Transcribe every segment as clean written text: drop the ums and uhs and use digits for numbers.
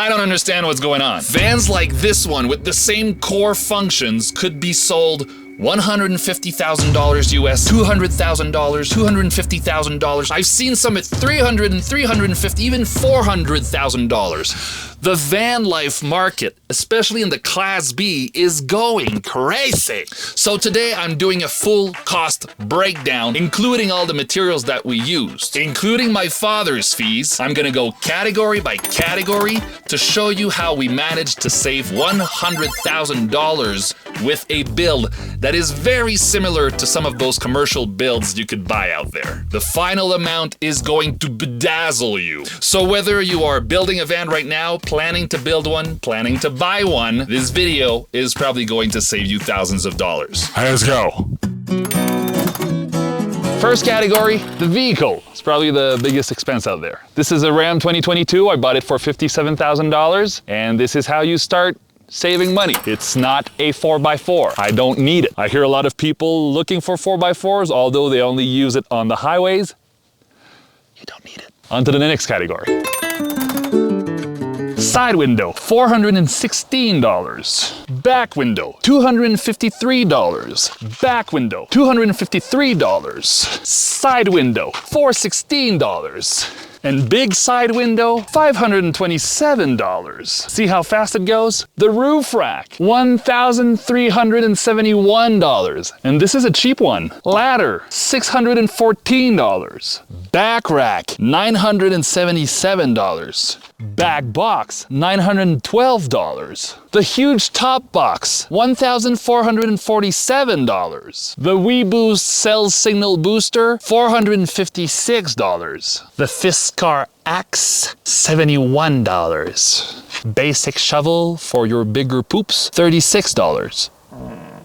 I don't understand what's going on. Vans like this one with the same core functions could be sold $150,000 US, $200,000, $250,000. I've seen some at $300,000 and $350,000, even $400,000. The Vanlife market, especially in the Class B, is going crazy. So today I'm doing a full cost breakdown, including all the materials that we used, including my father's fees. I'm gonna go category by category to show you how we managed to save $100,000 with a build that is very similar to some of those commercial builds you could buy out there. The final amount is going to bedazzle you. So whether you are building a van right now, planning to build one, planning to buy one, this video is probably going to save you thousands of dollars. Let's go. First category, the vehicle. It's probably the biggest expense out there. This is a Ram 2022. I bought it for $57,000, and this is how you start saving money. It's not a 4x4. I don't need it. I hear a lot of people looking for 4x4s, although they only use it on the highways. You don't need it. On to the next category. Side window, $416. Back window, $253. Back window, $253. Side window, $416. And big side window, $527. See how fast it goes? The roof rack, $1,371. And this is a cheap one. Ladder, $614. Back rack, $977. Back box, $912. The huge top box, $1,447. The WeBoost cell signal booster, $456. The Fiskar Axe, $71. Basic shovel for your bigger poops, $36. I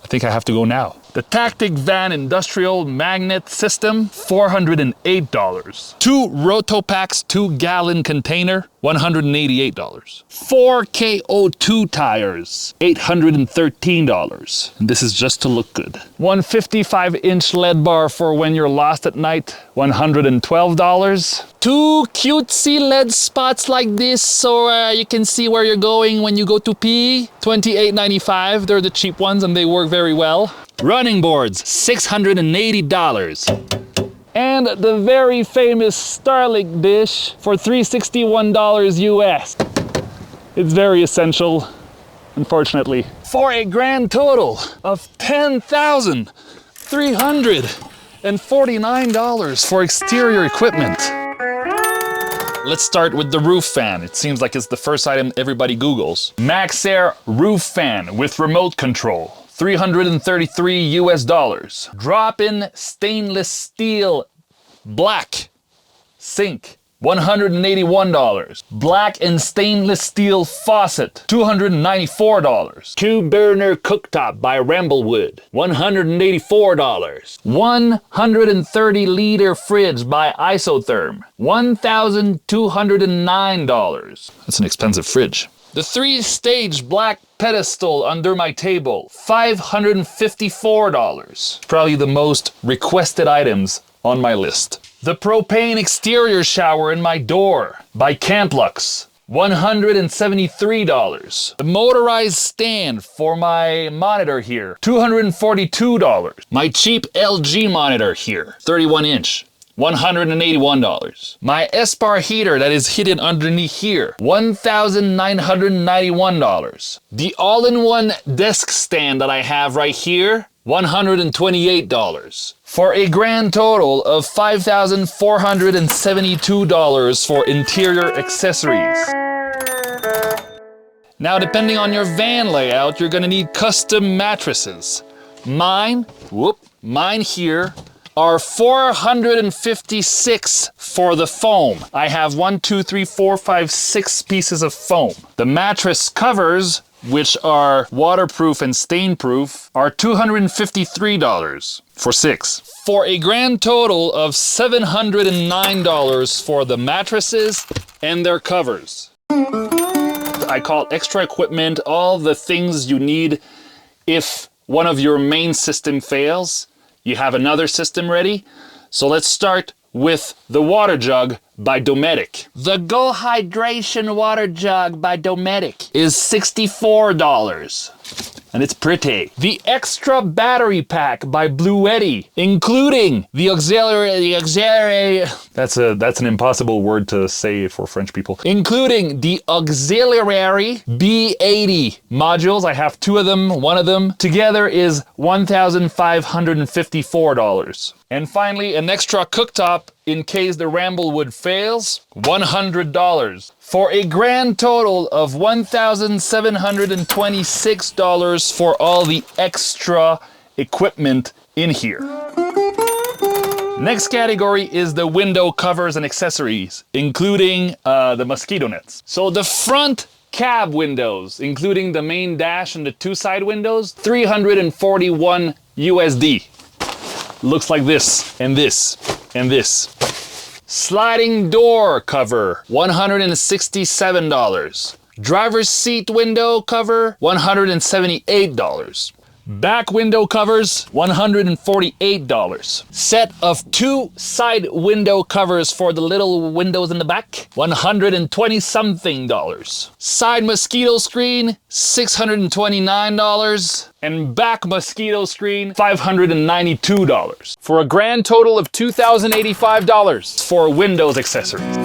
think I have to go now. The Tactic Van Industrial Magnet System, $408. 2 Rotopacks 2-gallon container, $188. 4 KO2 tires, $813. And this is just to look good. 155-inch LED bar for when you're lost at night, $112. 2 cutesy LED spots like this so you can see where you're going when you go to pee, $28.95. They're the cheap ones and they work very well. Running boards, $680. And the very famous Starlink dish for $361 US. It's very essential, unfortunately. For a grand total of $10,349 for exterior equipment. Let's start with the roof fan. It seems like it's the first item everybody Googles. MaxxAir roof fan with remote control. $333 US. Drop-in stainless steel black sink, $181. Black and stainless steel faucet, $294. 2-burner cooktop by Ramblewood, $184. 130-liter fridge by Isotherm, $1,209. That's an expensive fridge. The 3-stage black pedestal under my table, $554. Probably the most requested items on my list. The propane exterior shower in my door by Camplux, $173. The motorized stand for my monitor here, $242. My cheap LG monitor here, 31-inch. $181. My Espar heater that is hidden underneath here, $1,991. The all-in-one desk stand that I have right here, $128. For a grand total of $5,472 for interior accessories. Now, depending on your van layout, you're gonna need custom mattresses. Mine here, are $456 for the foam. I have 6 pieces of foam. The mattress covers, which are waterproof and stain-proof, are $253 for 6. For a grand total of $709 for the mattresses and their covers. I call extra equipment all the things you need if one of your main system fails. You have another system ready. So let's start with the water jug by Dometic. The Go Hydration water jug by Dometic is $64. And it's pretty. The extra battery pack by Bluetti, including the auxiliary, that's an impossible word to say for French people, including the auxiliary B80 modules. I have two of them, one of them together is $1,554. And finally, an extra cooktop in case the Ramblewood fails, $100. For a grand total of $1,726 for all the extra equipment in here. Next category is the window covers and accessories, including the mosquito nets. So the front cab windows, including the main dash and the two side windows, 341 USD. Looks like this, and this, and this. Sliding door cover, $167. Driver's seat window cover, $178. Back window covers, $148. Set of two side window covers for the little windows in the back, $120 something. Side mosquito screen, $629. And back mosquito screen, $592. For a grand total of $2,085 for Windows accessories.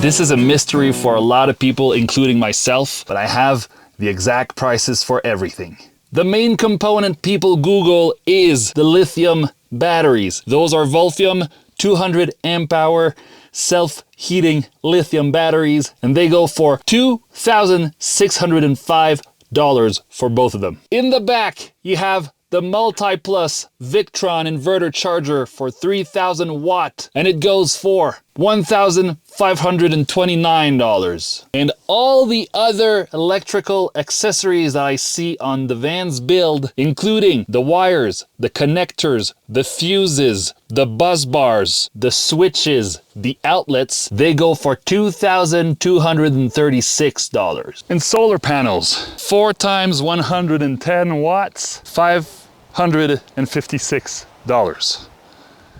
This is a mystery for a lot of people, including myself, but I have the exact prices for everything. The main component people Google is the lithium batteries. Those are Wolfram 200 amp hour self-heating lithium batteries, and they go for $2,605 for both of them. In the back, you have the Multi-Plus Victron inverter charger for 3,000 watt, and it goes for $1,529. And all the other electrical accessories that I see on the van's build, including the wires, the connectors, the fuses, the bus bars, the switches, the outlets, they go for $2,236. And solar panels, 4 times 110 watts, $556.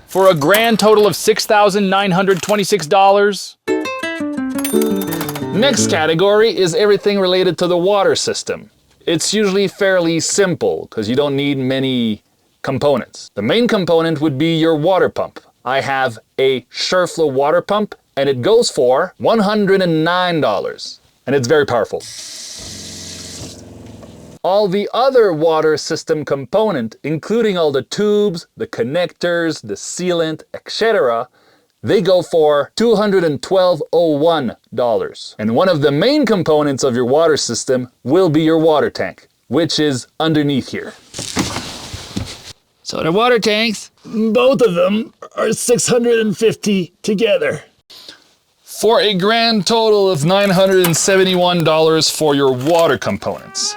For a grand total of $6,926. Next category is everything related to the water system. It's usually fairly simple because you don't need many components. The main component would be your water pump. I have a SureFlow water pump and it goes for $109 and it's very powerful. All the other water system component, including all the tubes, the connectors, the sealant, etc., they go for $212.01. And one of the main components of your water system will be your water tank, which is underneath here. So the water tanks, both of them are $650 together. For a grand total of $971 for your water components.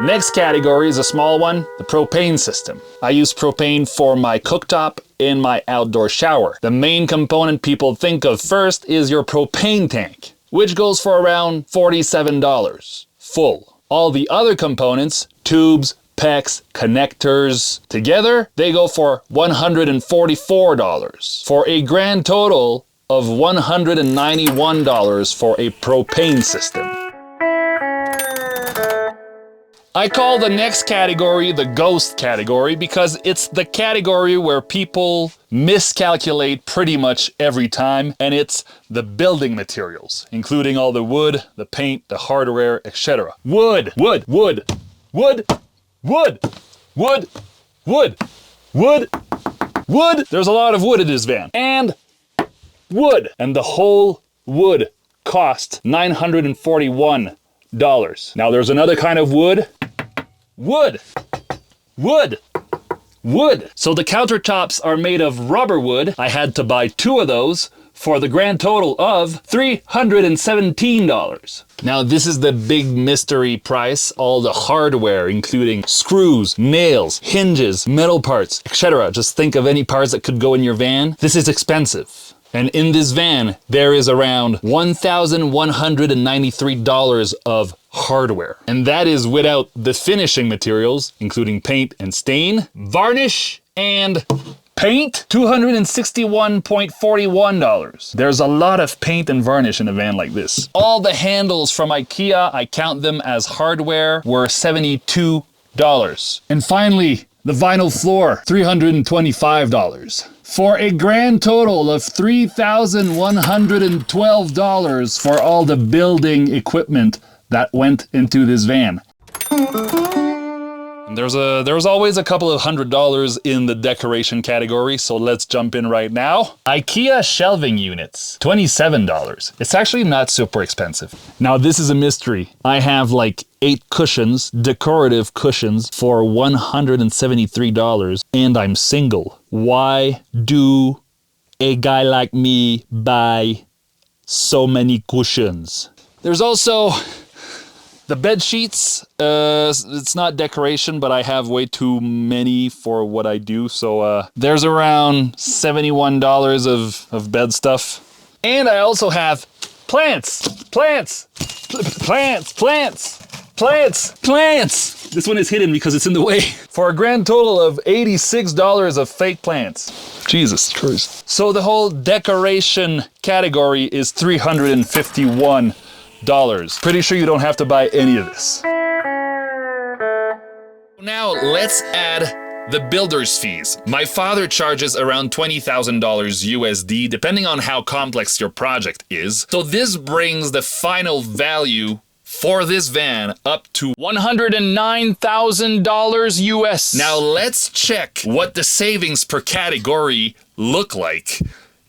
Next category is a small one, the propane system. I use propane for my cooktop and my outdoor shower. The main component people think of first is your propane tank, which goes for around $47 full. All the other components, tubes, PEX, connectors, together, they go for $144 for a grand total of $191 for a propane system. I call the next category the ghost category because it's the category where people miscalculate pretty much every time, and it's the building materials, including all the wood, the paint, the hardware, etc. Wood, wood, wood, wood, wood, wood, wood, wood, wood. There's a lot of wood in this van. And wood. And the whole wood cost $941. Now there's another kind of wood. Wood, wood, wood. So the countertops are made of rubber wood. I had to buy 2 of those for the grand total of $317. Now this is the big mystery price. All the hardware, including screws, nails, hinges, metal parts, etc. Just think of any parts that could go in your van. This is expensive. And in this van, there is around $1,193 of hardware. And that is without the finishing materials, including paint and stain, varnish, and Paint, $261.41. There's a lot of paint and varnish in a van like this. All the handles from IKEA, I count them as hardware, were $72. And finally, the vinyl floor, $325. For a grand total of $3,112 for all the building equipment that went into this van. There's always a couple of $100 in the decoration category, so let's jump in right now. IKEA shelving units, $27. It's actually not super expensive. Now this is a mystery. I have like 8 cushions, decorative cushions, for $173, and I'm single. Why do a guy like me buy so many cushions? There's also the bed sheets. It's not decoration, but I have way too many for what I do. So there's around $71 of bed stuff. And I also have plants. This one is hidden because it's in the way. For a grand total of $86 of fake plants. Jesus Christ. So the whole decoration category is $351. Pretty sure you don't have to buy any of this. Now let's add the builder's fees. My father charges around $20,000 USD, depending on how complex your project is. So this brings the final value for this van up to $109,000 US. Now let's check what the savings per category look like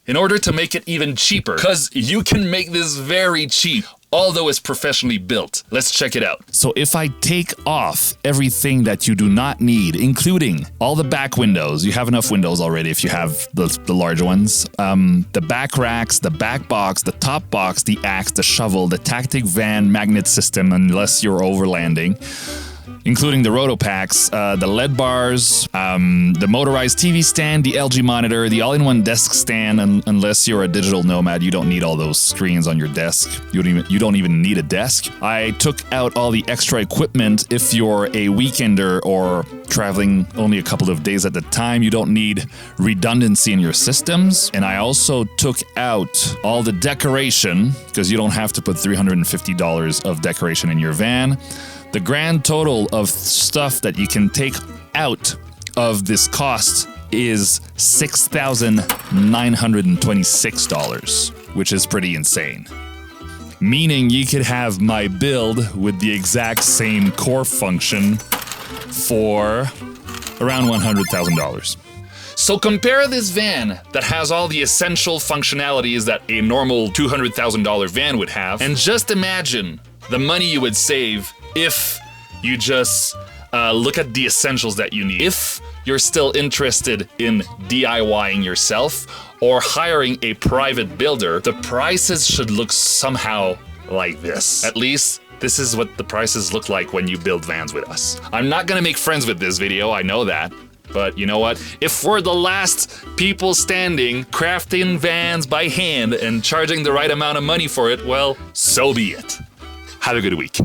in order to make it even cheaper, because you can make this very cheap, although it's professionally built. Let's check it out. So if I take off everything that you do not need, including all the back windows, you have enough windows already if you have the large ones, the back racks, the back box, the top box, the axe, the shovel, the tactic van magnet system, unless you're overlanding, including the roto packs, the LED bars, the motorized TV stand, the LG monitor, the all-in-one desk stand. Unless you're a digital nomad, you don't need all those screens on your desk. You don't even need a desk. I took out all the extra equipment. If you're a weekender or traveling only a couple of days at a time, you don't need redundancy in your systems. And I also took out all the decoration, because you don't have to put $350 of decoration in your van. The grand total of stuff that you can take out of this cost is $6,926, which is pretty insane. Meaning you could have my build with the exact same core function for around $100,000. So compare this van that has all the essential functionalities that a normal $200,000 van would have, and just imagine the money you would save if you just look at the essentials that you need. If you're still interested in DIYing yourself or hiring a private builder, the prices should look somehow like this. At least, this is what the prices look like when you build vans with us. I'm not gonna make friends with this video, I know that. But you know what? If we're the last people standing, crafting vans by hand and charging the right amount of money for it, well, so be it. Have a good week.